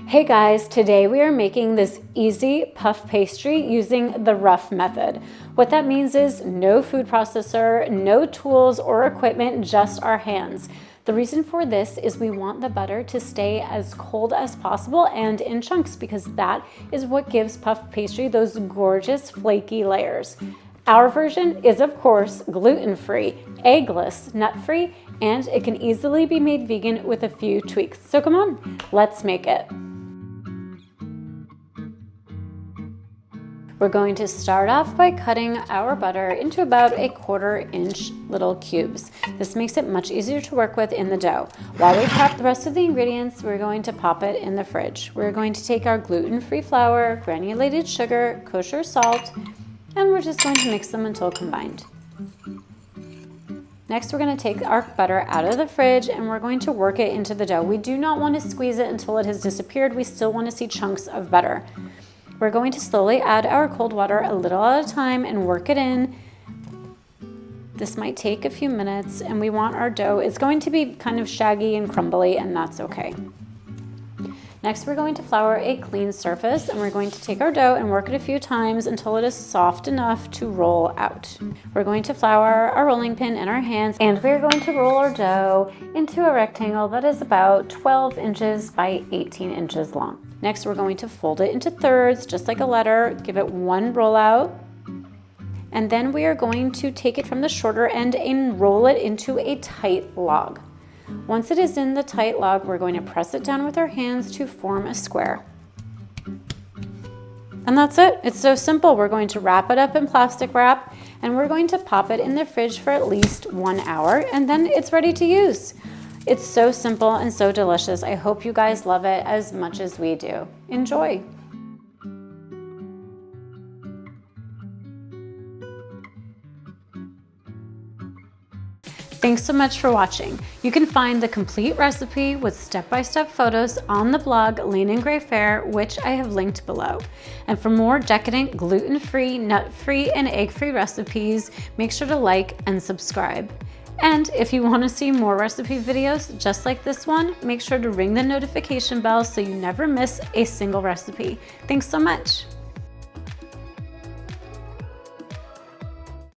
Hey guys, today we are making this easy puff pastry using the rough method. What that means is no food processor, no tools or equipment, just our hands. The reason for this is we want the butter to stay as cold as possible and in chunks because that is what gives puff pastry those gorgeous flaky layers. Our version is of course gluten-free, eggless, nut-free, and it can easily be made vegan with a few tweaks. So come on, let's make it. We're going to start off by cutting our butter into about 1/4 inch little cubes. This makes it much easier to work with in the dough. While we prep the rest of the ingredients, we're going to pop it in the fridge. We're going to take our gluten-free flour, granulated sugar, kosher salt, and we're just going to mix them until combined. Next, we're going to take our butter out of the fridge and we're going to work it into the dough. We do not want to squeeze it until it has disappeared. We still want to see chunks of butter. We're going to slowly add our cold water a little at a time and work it in. This might take a few minutes and we want our dough, it's going to be kind of shaggy and crumbly, and that's okay. Next, we're going to flour a clean surface and we're going to take our dough and work it a few times until it is soft enough to roll out. We're going to flour our rolling pin in our hands and we're going to roll our dough into a rectangle that is about 12 inches by 18 inches long. Next, we're going to fold it into thirds, just like a letter, give it one rollout, and then we are going to take it from the shorter end and roll it into a tight log. Once it is in the tight log, we're going to press it down with our hands to form a square. And that's it. It's so simple. We're going to wrap it up in plastic wrap and we're going to pop it in the fridge for at least 1 hour and then it's ready to use. It's so simple and so delicious. I hope you guys love it as much as we do. Enjoy. Thanks so much for watching. You can find the complete recipe with step-by-step photos on the blog Lean and Gray Fare, which I have linked below. And for more decadent gluten-free, nut-free, and egg-free recipes, make sure to like and subscribe. And if you want to see more recipe videos just like this one, make sure to ring the notification bell so you never miss a single recipe. Thanks so much.